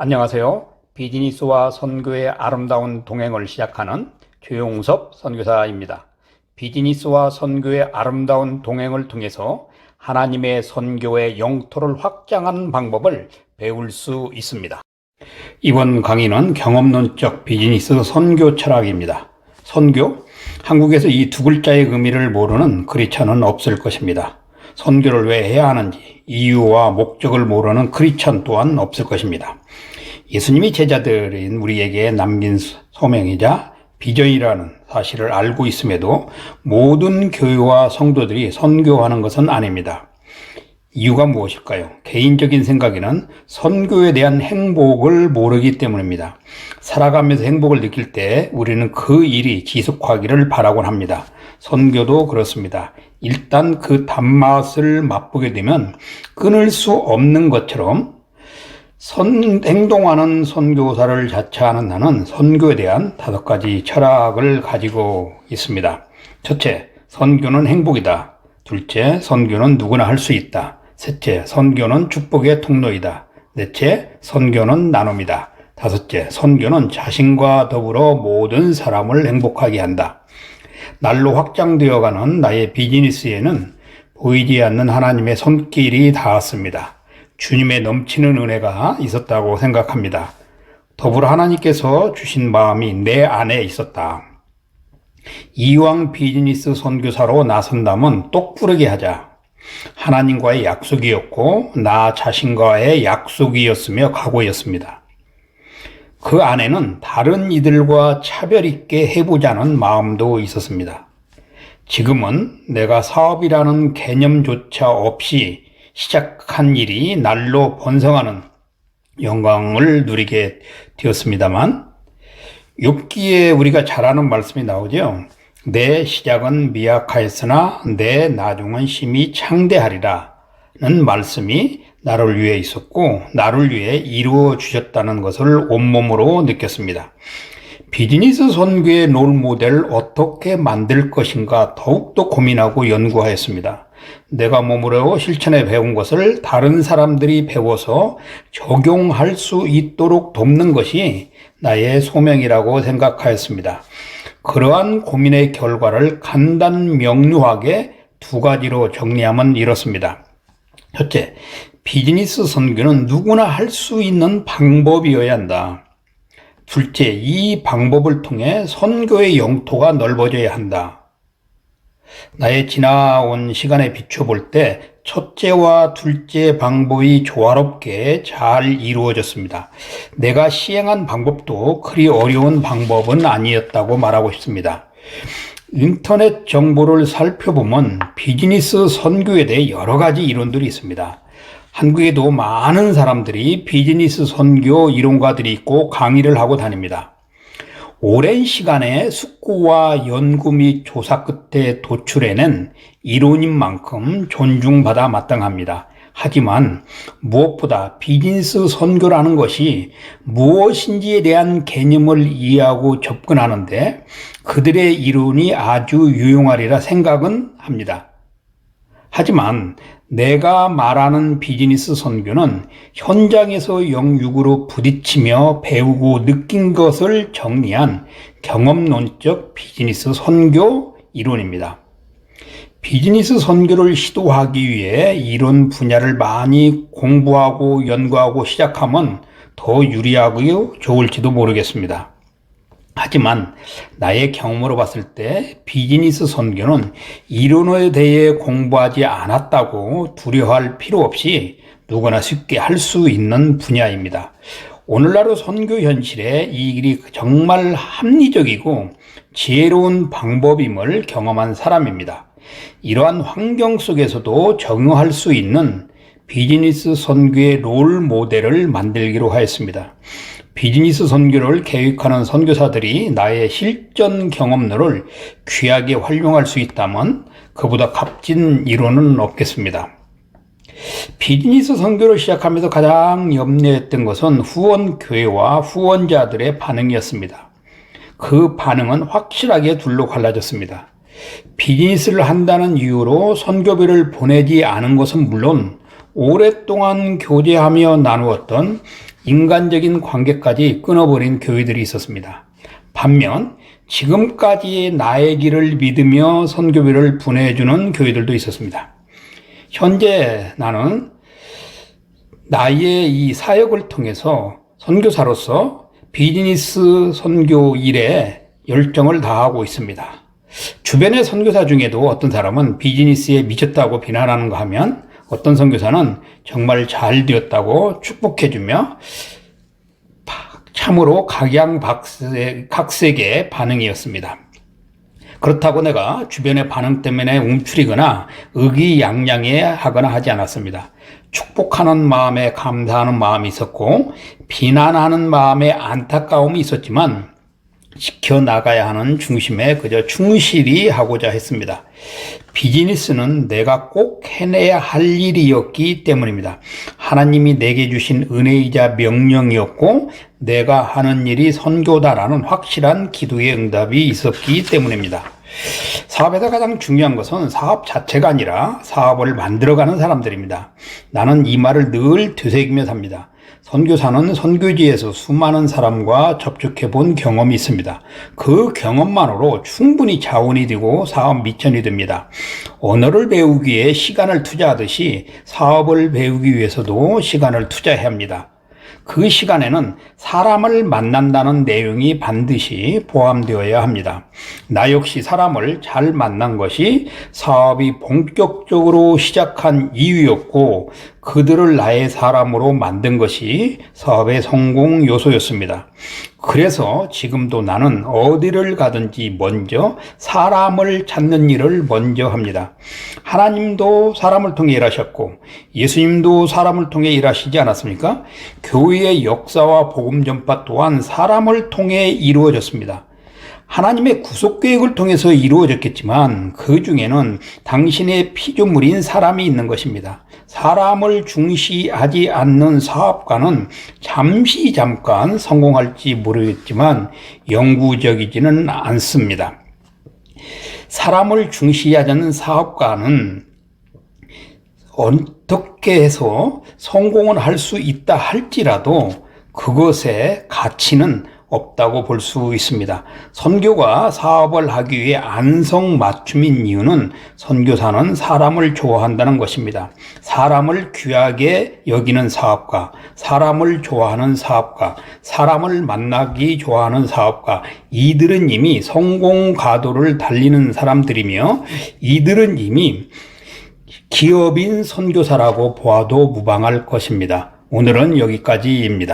안녕하세요. 비즈니스와 선교의 아름다운 동행을 시작하는 조용섭 선교사입니다. 비즈니스와 선교의 아름다운 동행을 통해서 하나님의 선교의 영토를 확장하는 방법을 배울 수 있습니다. 이번 강의는 경험론적 비즈니스 선교 철학입니다. 선교? 한국에서 이 두 글자의 의미를 모르는 크리스천은 없을 것입니다. 선교를 왜 해야 하는지 이유와 목적을 모르는 크리스천 또한 없을 것입니다. 예수님이 제자들인 우리에게 남긴 소명이자 비전이라는 사실을 알고 있음에도 모든 교회와 성도들이 선교하는 것은 아닙니다. 이유가 무엇일까요? 개인적인 생각에는 선교에 대한 행복을 모르기 때문입니다. 살아가면서 행복을 느낄 때 우리는 그 일이 지속하기를 바라곤 합니다. 선교도 그렇습니다. 일단 그 단맛을 맛보게 되면 끊을 수 없는 것처럼 행동하는 선교사를 자처하는 나는 선교에 대한 5가지 철학을 가지고 있습니다. 첫째, 선교는 행복이다. 둘째, 선교는 누구나 할 수 있다. 셋째, 선교는 축복의 통로이다. 넷째, 선교는 나눔이다. 다섯째, 선교는 자신과 더불어 모든 사람을 행복하게 한다. 날로 확장되어가는 나의 비즈니스에는 보이지 않는 하나님의 손길이 닿았습니다. 주님의 넘치는 은혜가 있었다고 생각합니다. 더불어 하나님께서 주신 마음이 내 안에 있었다. 이왕 비즈니스 선교사로 나선다면 똑부러게 하자. 하나님과의 약속이었고 나 자신과의 약속이었으며 각오였습니다. 그 안에는 다른 이들과 차별 있게 해보자는 마음도 있었습니다. 지금은 내가 사업이라는 개념조차 없이 시작한 일이 날로 번성하는 영광을 누리게 되었습니다만, 욥기에 우리가 잘 아는 말씀이 나오죠. 내 시작은 미약하였으나 내 나중은 심히 창대하리라 는 말씀이 나를 위해 있었고 나를 위해 이루어 주셨다는 것을 온몸으로 느꼈습니다. 비즈니스 선교의 롤모델을 어떻게 만들 것인가 더욱더 고민하고 연구하였습니다. 내가 몸으로 실천해 배운 것을 다른 사람들이 배워서 적용할 수 있도록 돕는 것이 나의 소명이라고 생각하였습니다. 그러한 고민의 결과를 간단 명료하게 2가지로 정리하면 이렇습니다. 첫째, 비즈니스 선교는 누구나 할 수 있는 방법이어야 한다. 둘째, 이 방법을 통해 선교의 영토가 넓어져야 한다. 나의 지나온 시간에 비춰볼 때 첫째와 둘째 방법이 조화롭게 잘 이루어졌습니다. 내가 시행한 방법도 그리 어려운 방법은 아니었다고 말하고 싶습니다. 인터넷 정보를 살펴보면 비즈니스 선교에 대해 여러 가지 이론들이 있습니다. 한국에도 많은 사람들이 비즈니스 선교 이론가들이 있고 강의를 하고 다닙니다. 오랜 시간의 숙고와 연구 및 조사 끝에 도출해낸 이론인 만큼 존중받아 마땅합니다. 하지만 무엇보다 비즈니스 선교라는 것이 무엇인지에 대한 개념을 이해하고 접근하는데 그들의 이론이 아주 유용하리라 생각은 합니다. 하지만 내가 말하는 비즈니스 선교는 현장에서 영육으로 부딪히며 배우고 느낀 것을 정리한 경험론적 비즈니스 선교 이론입니다. 비즈니스 선교를 시도하기 위해 이론 분야를 많이 공부하고 연구하고 시작하면 더 유리하고 좋을지도 모르겠습니다. 하지만 나의 경험으로 봤을 때 비즈니스 선교는 이론에 대해 공부하지 않았다고 두려워할 필요 없이 누구나 쉽게 할 수 있는 분야입니다. 오늘날의 선교 현실에 이 일이 정말 합리적이고 지혜로운 방법임을 경험한 사람입니다. 이러한 환경 속에서도 적용할 수 있는 비즈니스 선교의 롤 모델을 만들기로 하였습니다. 비즈니스 선교를 계획하는 선교사들이 나의 실전 경험론을 귀하게 활용할 수 있다면 그보다 값진 이론은 없겠습니다. 비즈니스 선교를 시작하면서 가장 염려했던 것은 후원교회와 후원자들의 반응이었습니다. 그 반응은 확실하게 둘로 갈라졌습니다. 비즈니스를 한다는 이유로 선교비를 보내지 않은 것은 물론 오랫동안 교제하며 나누었던 인간적인 관계까지 끊어버린 교회들이 있었습니다. 반면 지금까지의 나의 길을 믿으며 선교비를 분해해주는 교회들도 있었습니다. 현재 나는 나의 이 사역을 통해서 선교사로서 비즈니스 선교 일에 열정을 다하고 있습니다. 주변의 선교사 중에도 어떤 사람은 비즈니스에 미쳤다고 비난하는가 하면 어떤 선교사는 정말 잘 되었다고 축복해주며 참으로 각양각색의 반응이었습니다. 그렇다고 내가 주변의 반응 때문에 움츠리거나 의기양양해 하거나 하지 않았습니다. 축복하는 마음에 감사하는 마음이 있었고 비난하는 마음에 안타까움이 있었지만 지켜나가야 하는 중심에 그저 충실히 하고자 했습니다. 비즈니스는 내가 꼭 해내야 할 일이었기 때문입니다. 하나님이 내게 주신 은혜이자 명령이었고 내가 하는 일이 선교다라는 확실한 기도의 응답이 있었기 때문입니다. 사업에서 가장 중요한 것은 사업 자체가 아니라 사업을 만들어가는 사람들입니다. 나는 이 말을 늘 되새기며 삽니다. 선교사는 선교지에서 수많은 사람과 접촉해 본 경험이 있습니다. 그 경험만으로 충분히 자원이 되고 사업 미천이 됩니다. 언어를 배우기에 시간을 투자하듯이 사업을 배우기 위해서도 시간을 투자해야 합니다. 그 시간에는 사람을 만난다는 내용이 반드시 포함되어야 합니다. 나 역시 사람을 잘 만난 것이 사업이 본격적으로 시작한 이유였고 그들을 나의 사람으로 만든 것이 사업의 성공 요소였습니다. 그래서 지금도 나는 어디를 가든지 먼저 사람을 찾는 일을 먼저 합니다. 하나님도 사람을 통해 일하셨고 예수님도 사람을 통해 일하시지 않았습니까? 교회의 역사와 복음 전파 또한 사람을 통해 이루어졌습니다. 하나님의 구속계획을 통해서 이루어졌겠지만 그 중에는 당신의 피조물인 사람이 있는 것입니다. 사람을 중시하지 않는 사업가는 잠깐 성공할지 모르겠지만 영구적이지는 않습니다. 사람을 중시하지 않는 사업가는 어떻게 해서 성공은 할 수 있다 할지라도 그것의 가치는 없다고 볼 수 있습니다. 선교가 사업을 하기 위해 안성맞춤인 이유는 선교사는 사람을 좋아한다는 것입니다. 사람을 귀하게 여기는 사업가, 사람을 좋아하는 사업가, 사람을 만나기 좋아하는 사업가, 이들은 이미 성공 가도를 달리는 사람들이며 이들은 이미 기업인 선교사라고 보아도 무방할 것입니다. 오늘은 여기까지입니다.